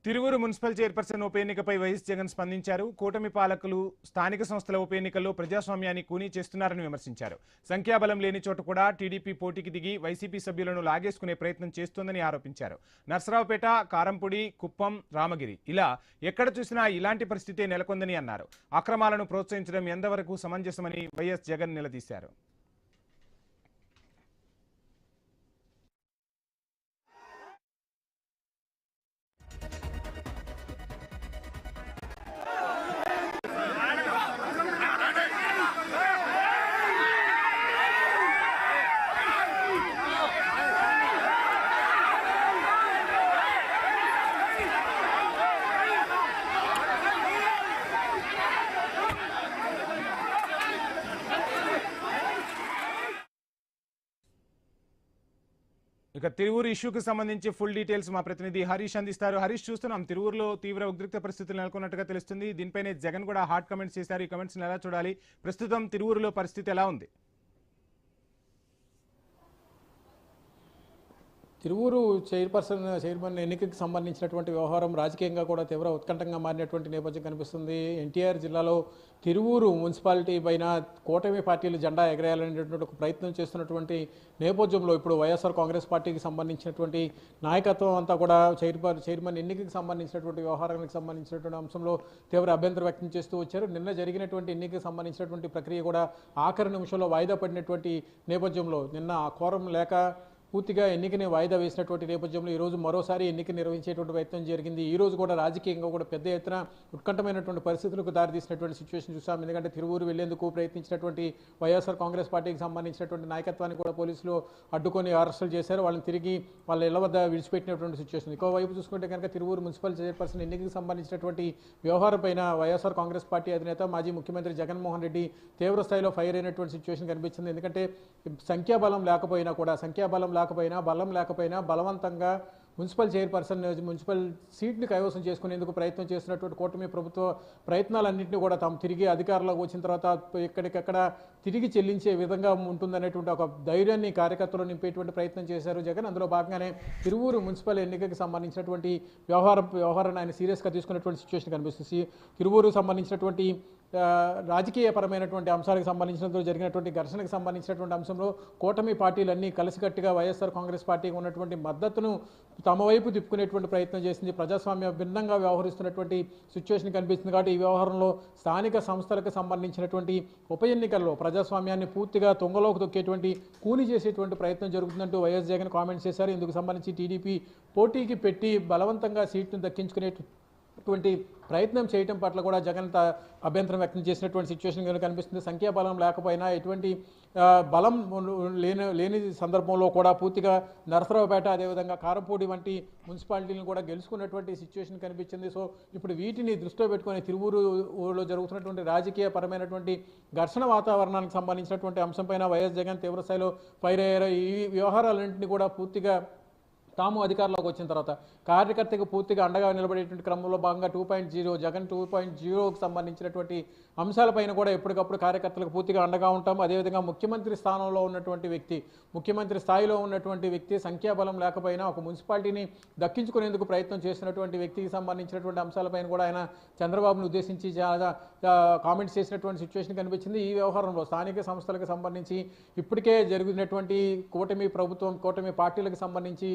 Tiruvuru municipal chairperson ఉప ఎన్నికపై YS Jagan స్పందించారు. కూటమి పాలకులు స్థానిక సంస్థల ఉప ఎన్నికల్లో ప్రజాస్వామ్యాన్ని కూనీ చేస్తున్నారని విమర్శించారు. సంఖ్యాబలం లేని చోట కూడా టీడీపీ పోటీకి దిగి వైసీపీ సభ్యులను లాగేసుకునే ప్రయత్నం చేస్తోందని ఆరోపించారు. నర్సరావుపేట, కారంపూడి, కుప్పం, రామగిరి ఇలా ఎక్కడ చూసినా ఇలాంటి పరిస్థితే నెలకొందని అన్నారు. అక్రమాలను ప్రోత్సహించడం ఎంతవరకు సమంజసమని వైఎస్ జగన్ నిలదీశారు. ఇక తిరువూరు ఇష్యూకి సంబంధించి ఫుల్ డీటెయిల్స్ మా ప్రతినిధి హరీష్ అందిస్తారు. హరీష్, చూస్తున్నాం తిరువూరులో తీవ్ర ఉద్రిక్త పరిస్థితులు నెలకొన్నట్టుగా తెలుస్తుంది. దీనిపైనే జగన్ కూడా హాట్ కమెంట్స్ చేశారు. ఈ కమెంట్స్ ఎలా చూడాలి? ప్రస్తుతం తిరువూరులో పరిస్థితి ఎలా ఉంది? తిరువూరు చైర్మన్ ఎన్నికకి సంబంధించినటువంటి వ్యవహారం రాజకీయంగా కూడా తీవ్ర ఉత్కంఠంగా మారినటువంటి నేపథ్యం కనిపిస్తుంది. ఎన్టీఆర్ జిల్లాలో తిరువూరు మున్సిపాలిటీ పైన కూటమి పార్టీలు జెండా ఎగరేయాలనేటువంటి ఒక ప్రయత్నం చేస్తున్నటువంటి నేపథ్యంలో ఇప్పుడు వైఎస్ఆర్ కాంగ్రెస్ పార్టీకి సంబంధించినటువంటి నాయకత్వం అంతా కూడా చైర్మన్ ఎన్నికకి సంబంధించినటువంటి వ్యవహారానికి సంబంధించినటువంటి అంశంలో తీవ్ర అభ్యంతరం వ్యక్తం చేస్తూ వచ్చారు. నిన్న జరిగినటువంటి ఎన్నికకి సంబంధించినటువంటి ప్రక్రియ కూడా ఆఖరి నిమిషంలో వాయిదా పడినటువంటి నేపథ్యంలో నిన్న ఆ కోరం లేక పూర్తిగా ఎన్నికని వాయిదా వేసినటువంటి నేపథ్యంలో ఈరోజు మరోసారి ఎన్నిక నిర్వహించేటువంటి ప్రయత్నం జరిగింది. ఈ రోజు కూడా రాజకీయంగా కూడా పెద్ద ఎత్తున ఉత్కంఠమైనటువంటి పరిస్థితులకు దారితీసినటువంటి సిచ్యువేషన్ చూసాం. ఎందుకంటే తిరువూరు వెళ్లేందుకు ప్రయత్నించినటువంటి వైఎస్ఆర్ కాంగ్రెస్ పార్టీకి సంబంధించినటువంటి నాయకత్వాన్ని కూడా పోలీసులు అడ్డుకొని అరెస్టులు చేశారు. వాళ్ళని తిరిగి వాళ్ళ ఇళ్ల వద్ద విడిచిపెట్టినటువంటి సిచ్యువేషన్. ఇంకోవైపు చూసుకుంటే కనుక తిరువూరు మున్సిపల్ చైర్పర్సన్ ఎన్నికకి సంబంధించినటువంటి వ్యవహారం పైన వైఎస్ఆర్ కాంగ్రెస్ పార్టీ అధినేత మాజీ ముఖ్యమంత్రి జగన్మోహన్ రెడ్డి తీవ్ర స్థాయిలో ఫైర్ అయినటువంటి సిచ్యువేషన్ కనిపించింది. ఎందుకంటే బలం లేకపోయినా బలవంతంగా మున్సిపల్ చైర్పర్సన్ మున్సిపల్ సీట్ని కైవసం చేసుకునేందుకు ప్రయత్నం చేస్తున్నటువంటి కూటమి ప్రభుత్వ ప్రయత్నాలన్నింటినీ కూడా తాము తిరిగి అధికారంలోకి వచ్చిన తర్వాత ఎక్కడికక్కడ తిరిగి చెల్లించే విధంగా ఉంటుందనేటువంటి ఒక ధైర్యాన్ని కార్యకర్తలు నింపేటువంటి ప్రయత్నం చేశారు జగన్. అందులో భాగంగానే తిరువూరు మున్సిపల్ ఎన్నికకి సంబంధించినటువంటి వ్యవహారాన్ని ఆయన సీరియస్గా తీసుకున్నటువంటి సిచ్యువేషన్ కనిపిస్తుంది. తిరువూరు సంబంధించినటువంటి రాజకీయపరమైనటువంటి అంశాలకు సంబంధించినందుకు జరిగినటువంటి ఘర్షణకు సంబంధించినటువంటి అంశంలో కూటమి పార్టీలన్నీ కలిసికట్టుగా వైఎస్ఆర్ కాంగ్రెస్ పార్టీకి ఉన్నటువంటి మద్దతును తమ వైపు తిప్పుకునేటువంటి ప్రయత్నం చేసింది. ప్రజాస్వామ్య భిన్నంగా వ్యవహరిస్తున్నటువంటి సిచ్యువేషన్ కనిపిస్తుంది. కాబట్టి ఈ వ్యవహారంలో స్థానిక సంస్థలకు సంబంధించినటువంటి ఉప ఎన్నికల్లో ప్రజాస్వామ్యాన్ని పూర్తిగా తొంగలోకి తొక్కేటువంటి కూని చేసేటువంటి ప్రయత్నం జరుగుతుందంటూ వైఎస్ జగన్ కామెంట్స్ చేశారు. ఇందుకు సంబంధించి టీడీపీ పోటీకి పెట్టి బలవంతంగా సీట్ను దక్కించుకునేటువంటి ప్రయత్నం చేయడం పట్ల కూడా జగన్ అభ్యంతరం వ్యక్తం చేసినటువంటి సిచ్యువేషన్ కనుక కనిపిస్తుంది. సంఖ్యాబలం లేకపోయినా ఎటువంటి బలం లేని సందర్భంలో కూడా పూర్తిగా నరసరావుపేట అదేవిధంగా కారంపూడి వంటి మున్సిపాలిటీలను కూడా గెలుచుకున్నటువంటి సిచ్యువేషన్ కనిపించింది. సో ఇప్పుడు వీటిని దృష్టిలో పెట్టుకుని తిరువూరులో జరుగుతున్నటువంటి రాజకీయపరమైనటువంటి ఘర్షణ వాతావరణానికి సంబంధించినటువంటి అంశంపైన వైఎస్ జగన్ తీవ్రస్థాయిలో ఫైర్ అయ్యారు. ఈ వ్యవహారాలన్నింటినీ కూడా పూర్తిగా తాము అధికారంలోకి వచ్చిన తర్వాత కార్యకర్తకు పూర్తిగా అండగా నిలబడేటువంటి క్రమంలో భాగంగా 2.0 జగన్ 2.0కి సంబంధించినటువంటి అంశాలపైన కూడా ఎప్పటికప్పుడు కార్యకర్తలకు పూర్తిగా అండగా ఉంటాము. అదేవిధంగా ముఖ్యమంత్రి స్థానంలో ఉన్నటువంటి వ్యక్తి, ముఖ్యమంత్రి స్థాయిలో ఉన్నటువంటి వ్యక్తి సంఖ్యాబలం లేకపోయినా ఒక మున్సిపాలిటీని దక్కించుకునేందుకు ప్రయత్నం చేసినటువంటి వ్యక్తికి సంబంధించినటువంటి అంశాలపైన కూడా ఆయన చంద్రబాబును ఉద్దేశించి చాలా కామెంట్స్ చేసినటువంటి సిచ్యువేషన్ కనిపించింది. ఈ వ్యవహారంలో స్థానిక సంస్థలకు సంబంధించి ఇప్పటికే జరిగినటువంటి కూటమి పార్టీలకు సంబంధించి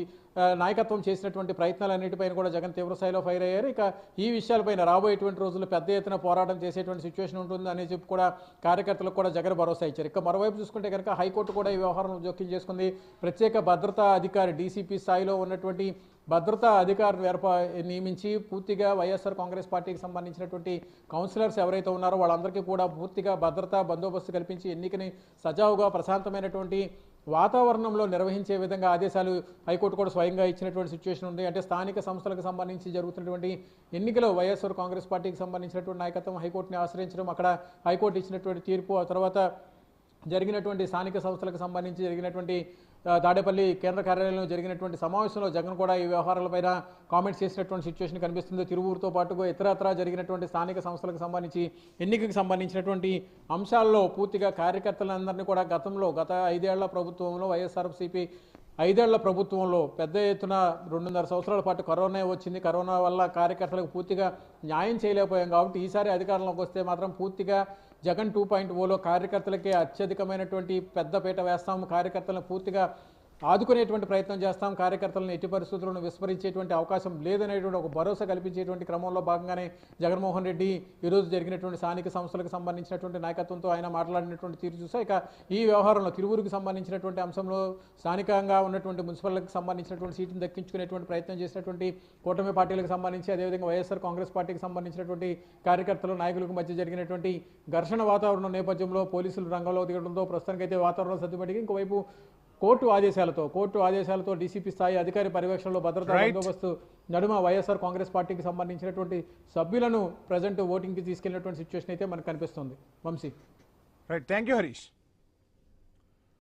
నాయకత్వం చేసినటువంటి ప్రయత్నాలన్నిటిపైన కూడా జగన్ తీవ్రస్థాయిలో ఫైర్ అయ్యారు. ఇక ఈ విషయాలపైన రాబోయేటువంటి రోజుల్లో పెద్ద ఎత్తున పోరాటం చేసేటువంటి సిచ్యువేషన్ ఉంటుంది అని చెప్పి కూడా కార్యకర్తలకు కూడా జగన్ భరోసా ఇచ్చారు. ఇక మరోవైపు చూసుకుంటే కనుక హైకోర్టు కూడా ఈ వ్యవహారంలో జోక్యం చేసుకుంది. ప్రత్యేక భద్రతా అధికారి డీసీపీ స్థాయిలో ఉన్నటువంటి భద్రతా అధికారులు నియమించి పూర్తిగా వైఎస్ఆర్ కాంగ్రెస్ పార్టీకి సంబంధించినటువంటి కౌన్సిలర్స్ ఎవరైతే ఉన్నారో వాళ్ళందరికీ కూడా పూర్తిగా భద్రతా బందోబస్తు కల్పించి ఎన్నికని సజావుగా ప్రశాంతమైనటువంటి వాతావరణంలో నిర్వహించే విధంగా ఆదేశాలు హైకోర్టు కూడా స్వయంగా ఇచ్చినటువంటి సిచ్యువేషన్ ఉంది. అంటే స్థానిక సంస్థలకు సంబంధించి జరుగుతున్నటువంటి ఎన్నికలో వైఎస్ఆర్ కాంగ్రెస్ పార్టీకి సంబంధించినటువంటి నాయకత్వం హైకోర్టుని ఆశ్రయించడం, అక్కడ హైకోర్టు ఇచ్చినటువంటి తీర్పు, ఆ తర్వాత జరిగినటువంటి స్థానిక సంస్థలకు సంబంధించి జరిగినటువంటి తాడేపల్లి కేంద్ర కార్యాలయంలో జరిగినటువంటి సమావేశంలో జగన్ కూడా ఈ వ్యవహారాలపైన కామెంట్స్ చేసినటువంటి సిచ్యువేషన్ కనిపిస్తుంది. తిరువూరుతో పాటుగా ఇతరత్రా జరిగినటువంటి స్థానిక సంస్థలకు సంబంధించి ఎన్నికకు సంబంధించినటువంటి అంశాల్లో పూర్తిగా కార్యకర్తలందరినీ కూడా గత 5 ఏళ్ల ప్రభుత్వంలో వైఎస్ఆర్సీపీ 5 ఏళ్ల ప్రభుత్వంలో పెద్ద ఎత్తున 2.5 సంవత్సరాల పాటు కరోనా వచ్చింది. కరోనా వల్ల కార్యకర్తలకు పూర్తిగా న్యాయం చేయలేకపోయాం కాబట్టి ఈసారి అధికారంలోకి వస్తే మాత్రం పూర్తిగా జగన్ 2.0లో కార్యకర్తలకే అత్యధికమైనటువంటి పెద్దపీట వేస్తాము, కార్యకర్తలను పూర్తిగా ఆదుకునేటువంటి ప్రయత్నం చేస్తాం, కార్యకర్తలను ఎట్టి పరిస్థితులను విస్మరించేటువంటి అవకాశం లేదనేటువంటి ఒక భరోసా కల్పించేటువంటి క్రమంలో భాగంగానే జగన్మోహన్ రెడ్డి ఈరోజు జరిగినటువంటి స్థానిక సంస్థలకు సంబంధించినటువంటి నాయకత్వంతో ఆయన మాట్లాడినటువంటి తీరు చూసా. ఇక ఈ వ్యవహారంలో తిరువురుకు సంబంధించినటువంటి అంశంలో స్థానికంగా ఉన్నటువంటి మున్సిపల్కి సంబంధించినటువంటి సీటును దక్కించుకునేటువంటి ప్రయత్నం చేసినటువంటి కూటమి పార్టీలకు సంబంధించి, అదేవిధంగా వైఎస్ఆర్ కాంగ్రెస్ పార్టీకి సంబంధించినటువంటి కార్యకర్తలు నాయకులకు మధ్య జరిగినటువంటి ఘర్షణ వాతావరణం నేపథ్యంలో పోలీసులు రంగంలో దిగడంతో ప్రస్తుతానికైతే వాతావరణం సర్దుబడికి ఇంకోవైపు కోర్టు ఆదేశాలతో డీసీపీ స్థాయి అధికారి పర్యవేక్షణలో భద్రతా బందోబస్తు నడుమ వైఎస్ఆర్ కాంగ్రెస్ పార్టీకి సంబంధించినటువంటి సభ్యులను ప్రజెంట్ ఓటింగ్కి తీసుకెళ్లినటువంటి సిచ్యువేషన్ అయితే మనకు కనిపిస్తుంది. Vamshi. Right, thank you Harish.